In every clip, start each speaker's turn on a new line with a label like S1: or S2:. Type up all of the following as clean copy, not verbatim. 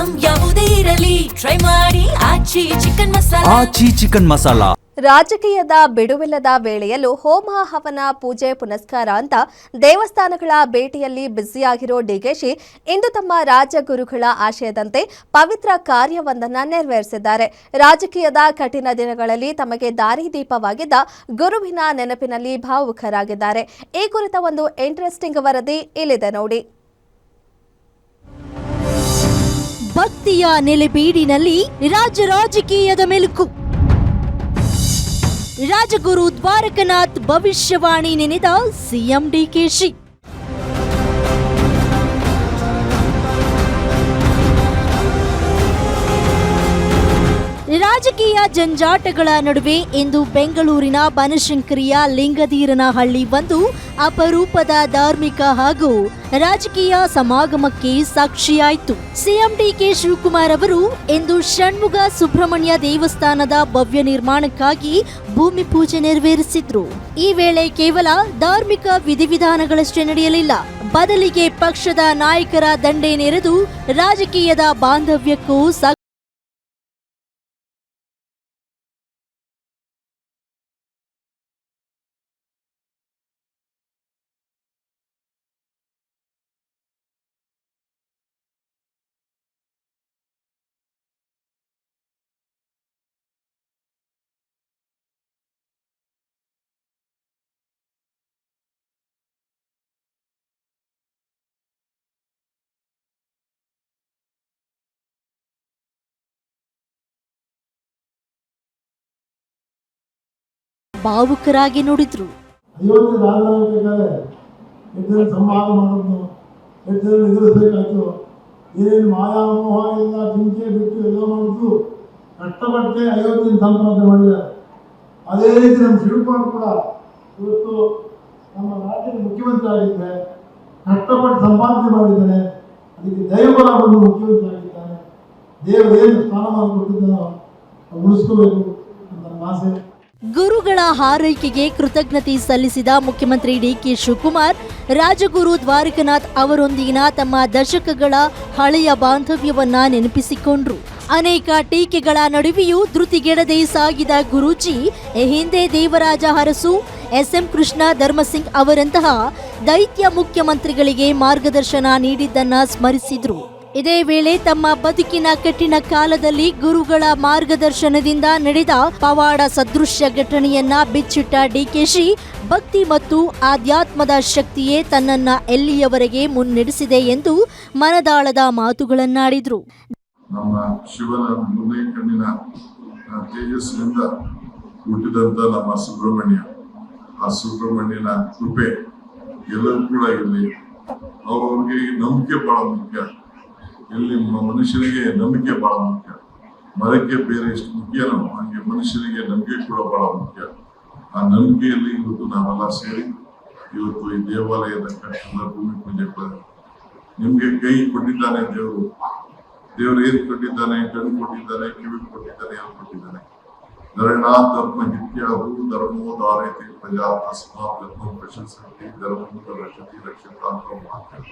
S1: Item ಯಾವುದೇ ಇರಲಿ try ಮಾಡಿ ಆಚಿ ಚಿಕನ್ ಮಸಾಲಾ.
S2: ರಾಜಕೀಯದ ಬಿಡುವಿಲ್ಲದ ವೇಳೆಯಲ್ಲೂ ಹೋಮ ಹವನ ಪೂಜೆ ಪುನಸ್ಕಾರ ಅಂತ ದೇವಸ್ಥಾನಗಳ ಭೇಟಿಯಲ್ಲಿ ಬ್ಯುಸಿಯಾಗಿರೋ ಡಿಕೆಶಿ ಇಂದು ತಮ್ಮ ರಾಜಗುರುಗಳ ಆಶಯದಂತೆ ಪವಿತ್ರ ಕಾರ್ಯವೊಂದನ್ನು ನೆರವೇರಿಸಿದ್ದಾರೆ. ರಾಜಕೀಯದ ಕಠಿಣ ದಿನಗಳಲ್ಲಿ ತಮಗೆ ದಾರಿದೀಪವಾಗಿದ್ದ ಗುರುವಿನ ನೆನಪಿನಲ್ಲಿ ಭಾವುಕರಾಗಿದ್ದಾರೆ. ಈ ಕುರಿತ ಒಂದು ಇಂಟ್ರೆಸ್ಟಿಂಗ್ ವರದಿ ಇಲ್ಲಿದೆ ನೋಡಿ.
S3: ಭಕ್ತಿಯ ನೆಲೆಬೀಡಿನಲ್ಲಿ ರಾಜಕೀಯದ ಮೆಲುಕು. ರಾಜಗುರು ದ್ವಾರಕನಾಥ್ ಭವಿಷ್ಯವಾಣಿ ನೆನೆದ ಸಿಎಂ ಡಿಕೆಶಿ. ರಾಜಕೀಯ ಜಂಜಾಟಗಳ ನಡುವೆ ಇಂದು ಬೆಂಗಳೂರಿನ ಬನಶಂಕರಿಯ ಲಿಂಗದೀರನಹಳ್ಳಿ ಒಂದು ಅಪರೂಪದ ಧಾರ್ಮಿಕ ಹಾಗೂ ರಾಜಕೀಯ ಸಮಾಗಮಕ್ಕೆ ಸಾಕ್ಷಿಯಾಯಿತು. ಸಿಎಂ ಡಿಕೆ ಶಿವಕುಮಾರ್ ಅವರು ಇಂದು ಷಣ್ಮುಗ ಸುಬ್ರಹ್ಮಣ್ಯ ದೇವಸ್ಥಾನದ ಭವ್ಯ ನಿರ್ಮಾಣಕ್ಕಾಗಿ ಭೂಮಿ ಪೂಜೆ ನೆರವೇರಿಸಿದ್ರು. ಈ ವೇಳೆ ಕೇವಲ ಧಾರ್ಮಿಕ ವಿಧಿವಿಧಾನಗಳಷ್ಟೇ ನಡೆಯಲಿಲ್ಲ, ಬದಲಿಗೆ ಪಕ್ಷದ ನಾಯಕರ ದಂಡೆ ನೆರೆದು ರಾಜಕೀಯದ ಬಾಂಧವ್ಯಕ್ಕೂ ಭಾವುಕರಾಗಿ ನುಡಿದ್ರು.
S4: ಏನೇನು ಮಾಯಾಮೋಹ ಎಲ್ಲ ಚಿಂತೆ ಬಿಟ್ಟು ಎಲ್ಲ ಮಾಡಿದ್ರು ಕಷ್ಟಪಟ್ಟೆ ಅಯೋಧ್ಯೆಯನ್ನು ಸಂಪಾದನೆ ಮಾಡಿದ್ದಾರೆ. ಅದೇ ರೀತಿ ನಮ್ಮ ಶಿವಕುಮಾರ್ ಕೂಡ ಇವತ್ತು ನಮ್ಮ ರಾಜ್ಯದ ಮುಖ್ಯಮಂತ್ರಿ ಆಗಿದ್ದಾರೆ, ಕಷ್ಟಪಟ್ಟು ಸಂಪಾದನೆ ಮಾಡಿದ್ದಾನೆ. ಅದಕ್ಕೆ ದೈವಬಲ ಬಂದು ಮುಖ್ಯಮಂತ್ರಿ ಆಗಿದ್ದಾನೆ. ದೇವರು ಏನು ಸ್ಥಾನಮಾನ ಕೊಟ್ಟಿದ್ದಾನೋ ಉಳಿಸ್ಕೋಬೇಕು ಅಂತ ನಮ್ಮ ಆಸೆ.
S3: ಗುರುಗಳ ಹಾರೈಕೆಗೆ ಕೃತಜ್ಞತೆ ಸಲ್ಲಿಸಿದ ಮುಖ್ಯಮಂತ್ರಿ ಡಿಕೆ ಶಿವಕುಮಾರ್ ರಾಜಗುರು ದ್ವಾರಕನಾಥ್ ಅವರೊಂದಿಗಿನ ತಮ್ಮ ದಶಕಗಳ ಹಳೆಯ ಬಾಂಧವ್ಯವನ್ನ ನೆನಪಿಸಿಕೊಂಡ್ರು. ಅನೇಕ ಟೀಕೆಗಳ ನಡುವೆಯೂ ಧೃತಿಗೆಡದೆ ಸಾಗಿದ ಗುರೂಜಿ ಹಿಂದೆ ದೇವರಾಜ ಅರಸು, ಎಸ್ಎಂ ಕೃಷ್ಣ ಧರ್ಮಸಿಂಗ್ ಅವರಂತಹ ದೈತ್ಯ ಮುಖ್ಯಮಂತ್ರಿಗಳಿಗೆ ಮಾರ್ಗದರ್ಶನ ನೀಡಿದ್ದನ್ನ ಸ್ಮರಿಸಿದ್ರು. ಇದೇ ವೇಳೆ ತಮ್ಮ ಬದುಕಿನ ಕಠಿಣ ಕಾಲದಲ್ಲಿ ಗುರುಗಳ ಮಾರ್ಗದರ್ಶನದಿಂದ ನಡೆದ ಪವಾಡ ಸದೃಶ್ಯ ಘಟನೆಯನ್ನ ಬಿಚ್ಚಿಟ್ಟ ಡಿಕೆಶಿ, ಭಕ್ತಿ ಮತ್ತು ಆಧ್ಯಾತ್ಮದ ಶಕ್ತಿಯೇ ತನ್ನನ್ನ ಎಲ್ಲಿಯವರೆಗೆ ಮುನ್ನಡೆಸಿದೆ ಎಂದು ಮನದಾಳದ ಮಾತುಗಳನ್ನಾಡಿದ್ರು.
S5: ನಮ್ಮ ಶಿವನ ಮೂರನೇ ಕಣ್ಣಿನ ತೇಜಸ್ಸಿನಿಂದ ಹುಟ್ಟಿದಂತ ನಮ್ಮ ಸುಬ್ರಹ್ಮಣ್ಯ, ಆ ಸುಬ್ರಹ್ಮಣ್ಯನ ಕೃಪೆ ಎಲ್ಲರೂ ಕೂಡ ಇರಲಿ. ಅವ್ರಿಗೆ ನಂಬಿಕೆ ಬಹಳ ಮುಖ್ಯ. ಇಲ್ಲಿ ಮನುಷ್ಯನಿಗೆ ನಂಬಿಕೆ ಬಹಳ ಮುಖ್ಯ. ಮರಕ್ಕೆ ಬೇರೆ ಎಷ್ಟು ಮುಖ್ಯನೋ ಹಾಗೆ ಮನುಷ್ಯನಿಗೆ ನಂಬಿಕೆ ಕೂಡ ಬಹಳ ಮುಖ್ಯ. ಆ ನಂಬಿಕೆಯಲ್ಲಿ ಇವತ್ತು ನಾವೆಲ್ಲ ಸೇರಿ ಇವತ್ತು ಈ ದೇವಾಲಯದ ಕಟ್ಟಡ ಭೂಮಿ ಪೂಜೆ ನಿಮ್ಗೆ ಕೈ ಕೊಟ್ಟಿದ್ದಾನೆ ದೇವರು. ದೇವರು ಏನ್ ಕೊಟ್ಟಿದ್ದಾನೆ? ಕಣ್ಣು ಕೊಟ್ಟಿದ್ದಾನೆ, ಕಿವಿ ಕೊಟ್ಟಿದ್ದಾನೆ, ಏನು ಕೊಟ್ಟಿದ್ದಾನೆ? ಧರಣಾ ಧರ್ಮ ಹಿತ್ಯಾಹು ಧರ್ಮೋದಾರೈತಿ ಪ್ರಜಾ ತಸ್ಮಾತ್ ಧರ್ಮ ಪ್ರಶಂಸತಿ ಧರ್ಮದ ರಕ್ಷತಿ ರಕ್ಷತಾ ಅಂತ ಮಾತು.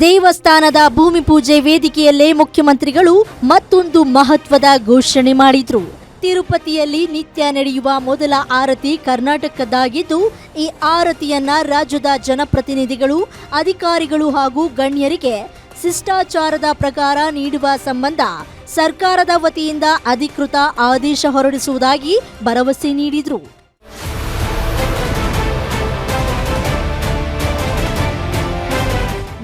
S3: ದೇವಸ್ಥಾನದ ಭೂಮಿ ಪೂಜೆ ವೇದಿಕೆಯಲ್ಲೇ ಮುಖ್ಯಮಂತ್ರಿಗಳು ಮತ್ತೊಂದು ಮಹತ್ವದ ಘೋಷಣೆ ಮಾಡಿದ್ರು. ತಿರುಪತಿಯಲ್ಲಿ ನಿತ್ಯ ನಡೆಯುವ ಮೊದಲ ಆರತಿ ಕರ್ನಾಟಕದ್ದಾಗಿದ್ದು, ಈ ಆರತಿಯನ್ನ ರಾಜ್ಯದ ಜನಪ್ರತಿನಿಧಿಗಳು, ಅಧಿಕಾರಿಗಳು ಹಾಗೂ ಗಣ್ಯರಿಗೆ ಶಿಷ್ಟಾಚಾರದ ಪ್ರಕಾರ ನೀಡುವ ಸಂಬಂಧ ಸರ್ಕಾರದ ವತಿಯಿಂದ ಅಧಿಕೃತ ಆದೇಶ ಹೊರಡಿಸುವುದಾಗಿ ಭರವಸೆ ನೀಡಿದ್ರು.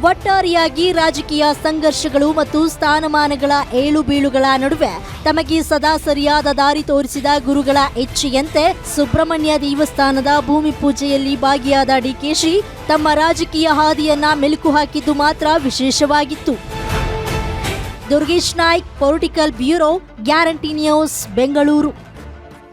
S3: ಒಟ್ಟಾರೆಯಾಗಿ ರಾಜಕೀಯ ಸಂಘರ್ಷಗಳು ಮತ್ತು ಸ್ಥಾನಮಾನಗಳ ಏಳು ಬೀಳುಗಳ ನಡುವೆ ತಮಗೆ ಸದಾ ಸರಿಯಾದ ದಾರಿ ತೋರಿಸಿದ ಗುರುಗಳ ಇಚ್ಛೆಯಂತೆ ಸುಬ್ರಹ್ಮಣ್ಯ ದೇವಸ್ಥಾನದ ಭೂಮಿ ಪೂಜೆಯಲ್ಲಿ ಭಾಗಿಯಾದ ಡಿಕೆಶಿ ತಮ್ಮ ರಾಜಕೀಯ ಹಾದಿಯನ್ನ ಮೆಲುಕು ಹಾಕಿದ್ದು ಮಾತ್ರ ವಿಶೇಷವಾಗಿತ್ತು. Durgesh Naik, political bureau, guarantee news, Bengaluru.